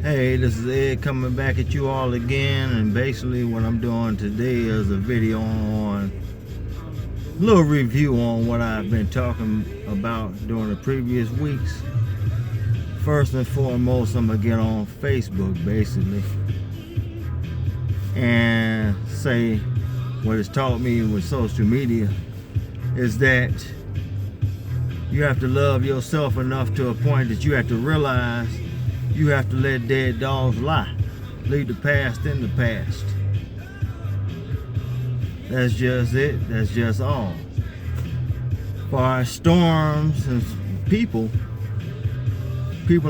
Hey, this is Ed coming back at you all again, and basically what I'm doing today is a video on a little review on what I've been talking about during the previous weeks. First and foremost, I'm gonna get on Facebook basically and say what it's taught me with social media is that you have to love yourself enough to a point that you have to realize you have to let dead dogs lie. Leave the past in the past. That's just it. That's just all. For our storms and people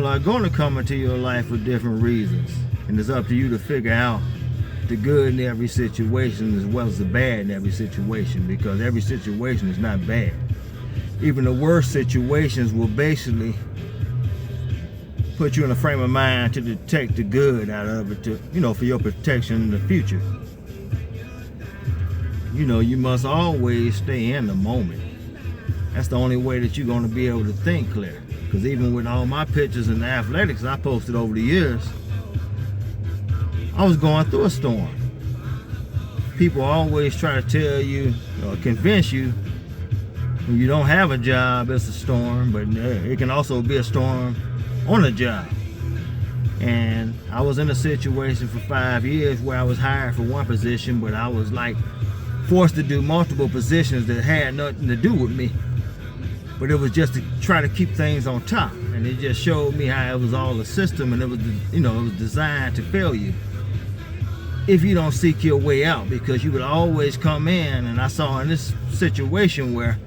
are going to come into your life for different reasons. And it's up to you to figure out the good in every situation as well as the bad in every situation, because every situation is not bad. Even the worst situations will basically put you in a frame of mind to detect the good out of it, for your protection in the future. You must always stay in the moment. That's the only way that you're going to be able to think clear. Because even with all my pictures and the athletics I posted over the years, I was going through a storm. People always try to tell you or convince you when you don't have a job it's a storm, but it can also be a storm on a job. And I was in a situation for 5 years where I was hired for one position, but I was like forced to do multiple positions that had nothing to do with me, but it was just to try to keep things on top. And it just showed me how it was all a system, and it was it was designed to fail you if you don't seek your way out, because you would always come in. And I saw in this situation where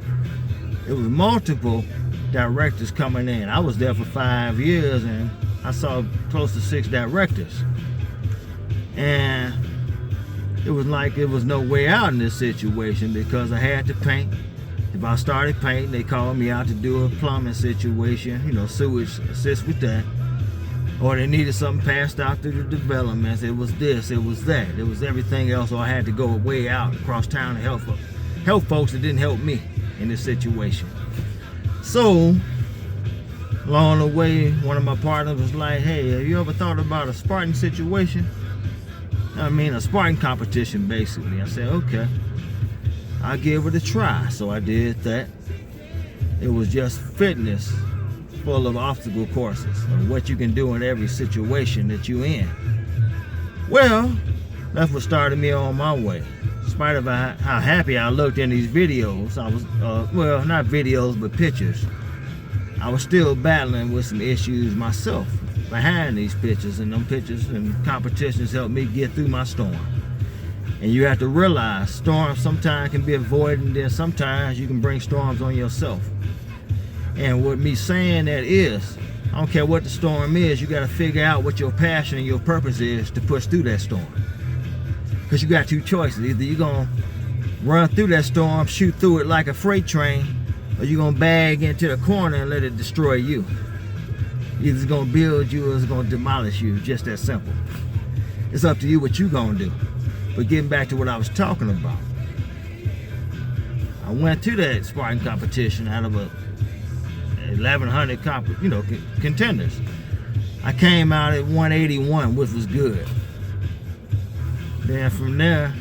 it was multiple directors coming in. I was there for 5 years and I saw close to 6 directors, and it was like it was no way out in this situation because I had to paint. If I started painting, they called me out to do a plumbing situation, sewage, assist with that, or they needed something passed out through the developments. It was this, it was that, it was everything else, or I had to go way out across town to help folks that didn't help me in this situation. So along the way, one of my partners was like, hey, have you ever thought about a Spartan situation? A Spartan competition basically. I said, okay, I'll give it a try. So I did that. It was just fitness full of obstacle courses of what you can do in every situation that you're in. Well, that's what started me on my way. In spite of how happy I looked in these videos, I was, not videos, but pictures, I was still battling with some issues myself behind these pictures, and them pictures and competitions helped me get through my storm. And you have to realize storms sometimes can be avoided, and then sometimes you can bring storms on yourself. And with me saying that is, I don't care what the storm is, you got to figure out what your passion and your purpose is to push through that storm. Because you got two choices. Either you're going to run through that storm, shoot through it like a freight train, or you're going to bag into the corner and let it destroy you. Either it's going to build you or it's going to demolish you. Just that simple. It's up to you what you're going to do. But getting back to what I was talking about, I went to that Spartan competition out of 1,100 contenders. I came out at 181, which was good. Then from there,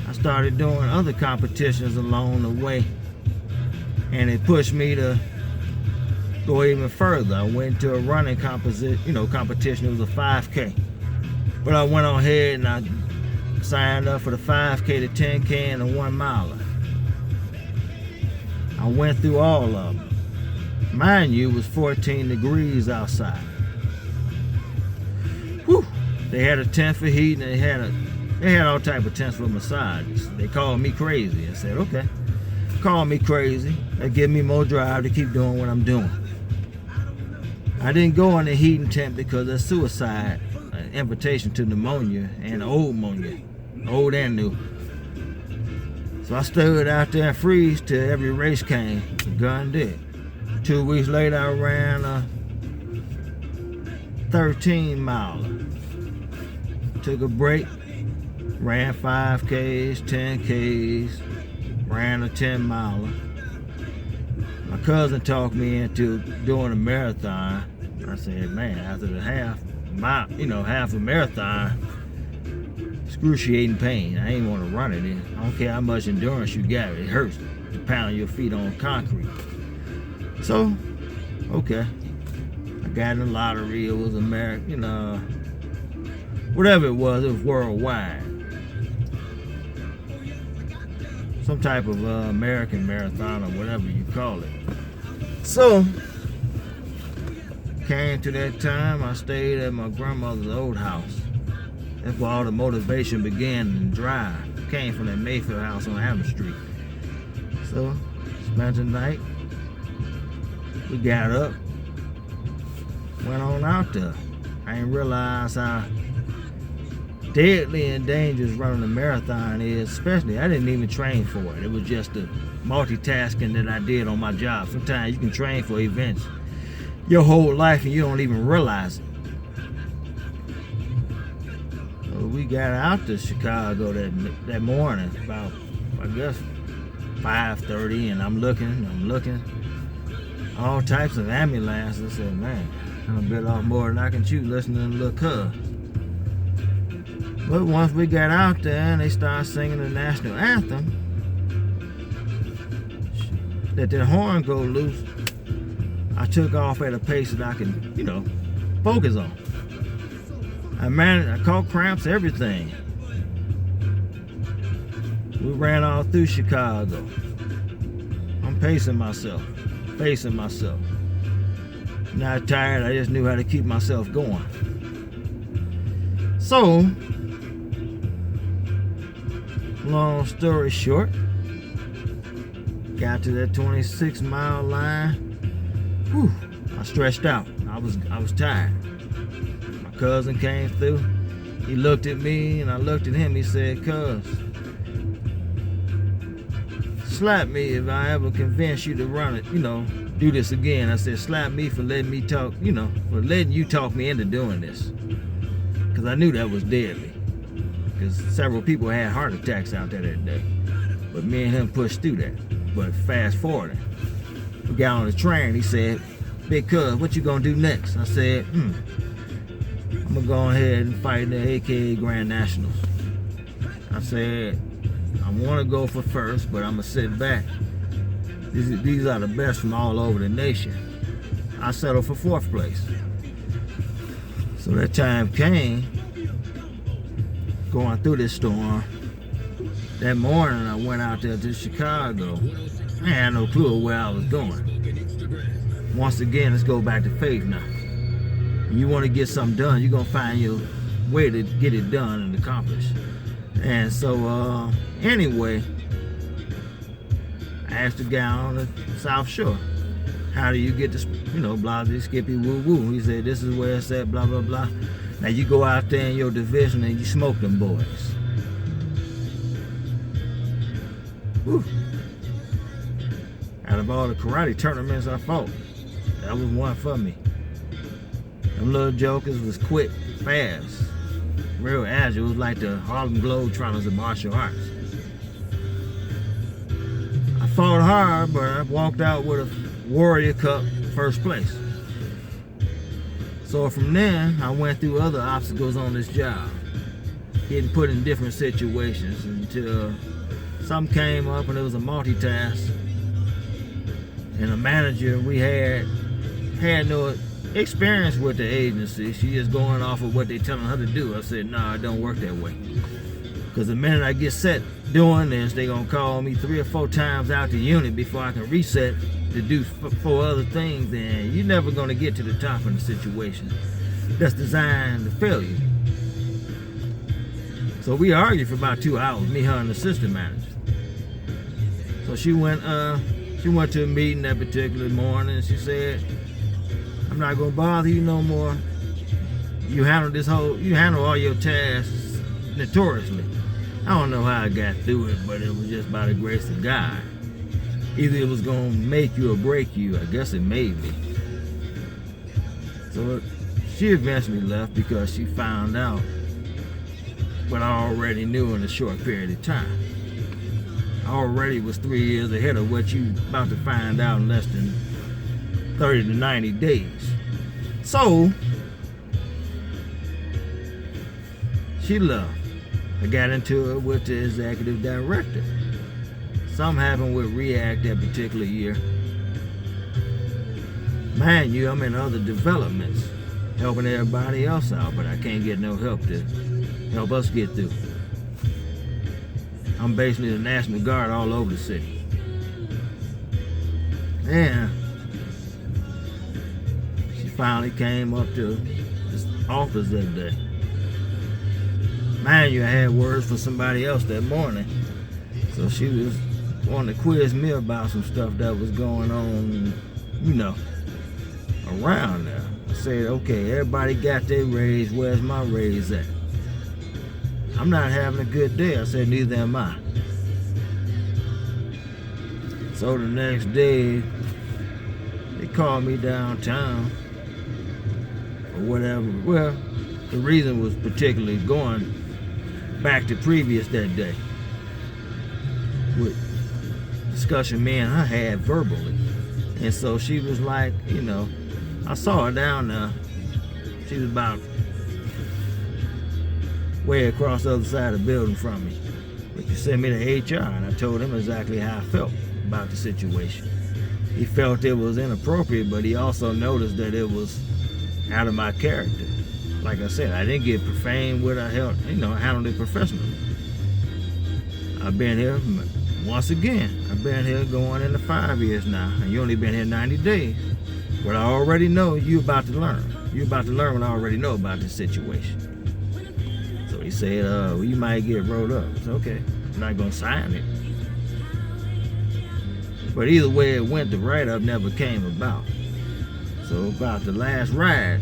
I started doing other competitions along the way, and it pushed me to go even further. I went to a running competition. It was a 5K, but I went on ahead and I signed up for the 5K, the 10K, and the 1 miler. I went through all of them. Mind you, it was 14 degrees outside. Whew. They had a tent for heat, and they had all type of tents for massages. They called me crazy. I said, okay, call me crazy. That give me more drive to keep doing what I'm doing. I didn't go in the heating tent because that's suicide, an invitation to pneumonia and old pneumonia, old and new. So I stood out there and freeze till every race came. The gun did. 2 weeks later, I ran a 13 miler. Took a break, ran 5Ks, 10Ks, ran a 10 miler. My cousin talked me into doing a marathon. I said, man, after the half a marathon, excruciating pain. I ain't want to run it. I don't care how much endurance you got. It hurts to pound your feet on concrete. So, okay. I got in the lottery. It was American, whatever it was worldwide. Some type of American marathon or whatever you call it. So, came to that time, I stayed at my grandmother's old house. That's where all the motivation began to drive. Came from that Mayfield house on Adams Street. So, spent the night. We got up, went on out there. I didn't realize how deadly and dangerous running a marathon is, especially I didn't even train for it. It was just the multitasking that I did on my job. Sometimes you can train for events your whole life and you don't even realize it. So we got out to Chicago that morning, about, I guess, 5:30, and I'm looking, all types of ambulances. I said, man, I'm a bit off more than I can chew listening to Lil' Cuz. But once we got out there and they started singing the national anthem, that horn go loose, I took off at a pace that I could, focus on. I caught cramps, everything. We ran all through Chicago. I'm pacing myself. Not tired, I just knew how to keep myself going. So, long story short, got to that 26-mile line. Whew, I stretched out. I was tired. My cousin came through. He looked at me and I looked at him. He said, "Cuz, slap me if I ever convince you to run it, do this again." I said, slap me for letting me talk, for letting you talk me into doing this. Because I knew that was deadly. Because several people had heart attacks out there that day. But me and him pushed through that. But fast forwarding, we got on the train. He said, "Big Cuz, what you gonna do next?" I said, I'm gonna go ahead and fight in the AKA Grand Nationals. I said, I wanna go for first, but I'm gonna sit back. These are the best from all over the nation. I settled for 4th place. So that time came, going through this storm. That morning I went out there to Chicago. I had no clue where I was going. Once again, let's go back to faith now. When you want to get something done, you're going to find your way to get it done and accomplish. And so, anyway, I asked the guy on the South Shore, how do you get to, blah, blah, skippy, woo, woo. He said, this is where it's at, blah, blah, blah. Now you go out there in your division and you smoke them boys. Whew. Out of all the karate tournaments I fought, that was one for me. Them little jokers was quick, fast, real agile. It was like the Harlem Globetrotters of martial arts. I fought hard, but I walked out with a Warrior Cup 1st place. So from then, I went through other obstacles on this job, getting put in different situations until something came up and it was a multitask. And a manager we had no experience with the agency. She just going off of what they telling her to do. I said, nah, it don't work that way. Because the minute I get set doing this, they gonna call me 3 or 4 times out the unit before I can reset to do 4 other things, and you're never gonna get to the top of the situation that's designed to fail you. So we argued for about 2 hours, me, her, and the assistant manager. So she went to a meeting that particular morning, and she said, I'm not gonna bother you no more. You handle all your tasks notoriously. I don't know how I got through it, but it was just by the grace of God. Either it was gonna make you or break you. I guess it made me. So she eventually left because she found out what I already knew in a short period of time. I already was 3 years ahead of what you about to find out in less than 30 to 90 days. So she left. I got into it with the executive director. Something happened with React that particular year. Mind you, I'm in other developments, helping everybody else out, but I can't get no help to help us get through. I'm basically the National Guard all over the city. And she finally came up to this office that day. Mind you, I had words for somebody else that morning. So she was wanting to quiz me about some stuff that was going on, you know, around there. I said, okay, everybody got their raise, where's my raise at? I'm not having a good day. I said, neither am I. So the next day, they called me downtown or whatever. Well, the reason was particularly going back to previous that day with discussion me and her had verbally. And so she was like, you know, I saw her down there. She was about way across the other side of the building from me. But you sent me to HR, and I told him exactly how I felt about the situation. He felt it was inappropriate, but he also noticed that it was out of my character. Like I said, I didn't get profane with her, I handled it professionally. I've been here, once again, I've been here going into 5 years now, and you only been here 90 days. But I already know you about to learn. You about to learn what I already know about this situation. So he said, well, you might get rolled up. It's okay, I'm not gonna sign it. But either way it went, the write-up never came about. So about the last ride,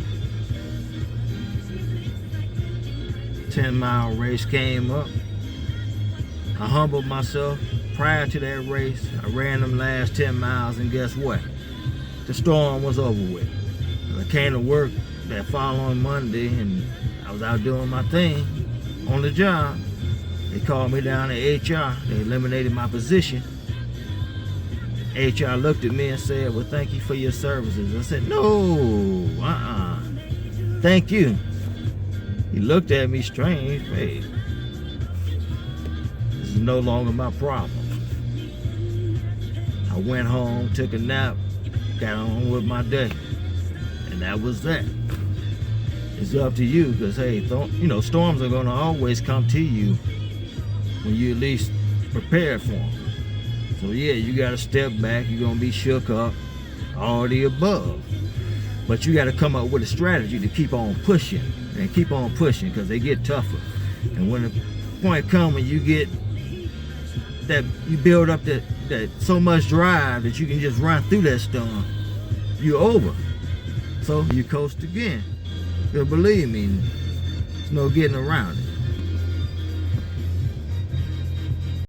10-mile race came up. I humbled myself. Prior to that race, I ran them last 10 miles, and guess what? The storm was over with. I came to work that following Monday, and I was out doing my thing on the job. They called me down to HR. They eliminated my position. HR looked at me and said, well, thank you for your services. I said, no, thank you. He looked at me strange. Hey, this is no longer my problem. I went home, took a nap, got on with my day, and that was that. It's up to you, because hey, storms are going to always come to you when you at least prepare for them. So yeah, you got to step back. You're going to be shook up, all the above. But you got to come up with a strategy to keep on pushing and keep on pushing, because they get tougher. And when the point comes when you get that, you build up that so much drive that you can just run through that storm, you're over. So you coast again. But believe me, there's no getting around it.